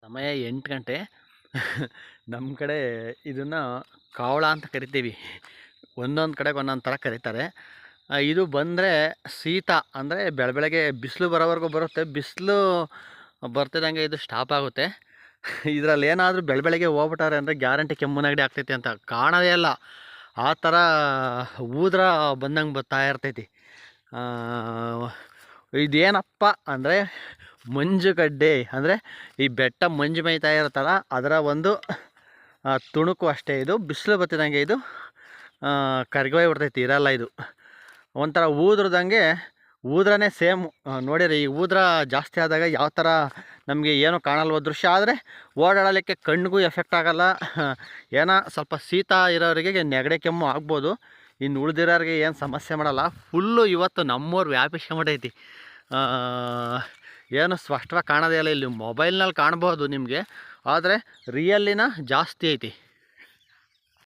ಸಮಯ 8 ಗಂಟೆ. ನಮ್ಮ ಕಡೆ ಇದನ್ನು ಕಾವಳ ಅಂತ ಕರಿತೀವಿ. ಒಂದೊಂದು ಕಡೆಗೆ ಒಂದೊಂದು ಥರ ಕರೀತಾರೆ. ಇದು ಬಂದರೆ ಶೀತ ಅಂದರೆ ಬೆಳಗ್ಗೆ ಬಿಸಿಲು ಬರೋವರೆಗೂ ಬರುತ್ತೆ. ಬಿಸಿಲು ಬರ್ತಿದ್ದಂಗೆ ಇದು ಸ್ಟಾಪ್ ಆಗುತ್ತೆ. ಇದರಲ್ಲಿ ಏನಾದರೂ ಬೆಳಗ್ಗೆ ಹೋಗ್ಬಿಟ್ಟಾರೆ ಅಂದರೆ ಗ್ಯಾರಂಟಿ ಕೆಮ್ಮು ನೆಗಡಿ ಆಗ್ತೈತಿ ಅಂತ ಕಾಣೋದೇ ಇಲ್ಲ. ಆ ಥರ ಊದ್ರ ಬಂದಂಗೆ ಬರ್ತಾ ಇರ್ತೈತಿ. ಇದೇನಪ್ಪ ಅಂದರೆ ಮಂಜುಗಡ್ಡೆ, ಅಂದರೆ ಈ ಬೆಟ್ಟ ಮಂಜು ಮೇಯ್ತಾ ಇರುತ್ತಲ್ಲ ಅದರ ಒಂದು ತುಣುಕು ಅಷ್ಟೇ. ಇದು ಬಿಸಿಲು ಬತ್ತಿದಂಗೆ ಇದು ಕರ್ಗೋಯ್ ಬಿಡ್ತೈತಿ, ಇರಲ್ಲ ಇದು. ಒಂಥರ ಊದ್ರದಂಗೆ ಊದ್ರನೇ ಸೇಮ್ ನೋಡಿರಿ. ಈ ಊದ್ರ ಜಾಸ್ತಿ ಆದಾಗ ಯಾವ ಥರ ನಮಗೆ ಏನೂ ಕಾಣಲ್ವ ದೃಶ್ಯ, ಆದರೆ ಓಡಾಡಲಿಕ್ಕೆ ಕಣ್ಣಿಗೂ ಎಫೆಕ್ಟ್ ಆಗೋಲ್ಲ. ಏನೋ ಸ್ವಲ್ಪ ಶೀತ ಇರೋರಿಗೆ ನೆಗಡಿ ಕೆಮ್ಮು ಆಗ್ಬೋದು, ಇನ್ನು ಉಳಿದಿರೋರಿಗೆ ಏನು ಸಮಸ್ಯೆ ಮಾಡಲ್ಲ. ಫುಲ್ಲು ಇವತ್ತು ನಮ್ಮೂರು ವ್ಯಾಪಿಸ್ಕೊಂಬಿಟ್ಟೈತಿ. ಏನು ಸ್ಪಷ್ಟವಾಗಿ ಕಾಣೋದೇ ಇಲ್ಲ. ಇಲ್ಲಿ ಮೊಬೈಲ್ನಲ್ಲಿ ಕಾಣ್ಬೋದು ನಿಮಗೆ, ಆದರೆ ರಿಯಲ್ಲಿನ ಜಾಸ್ತಿ ಐತಿ.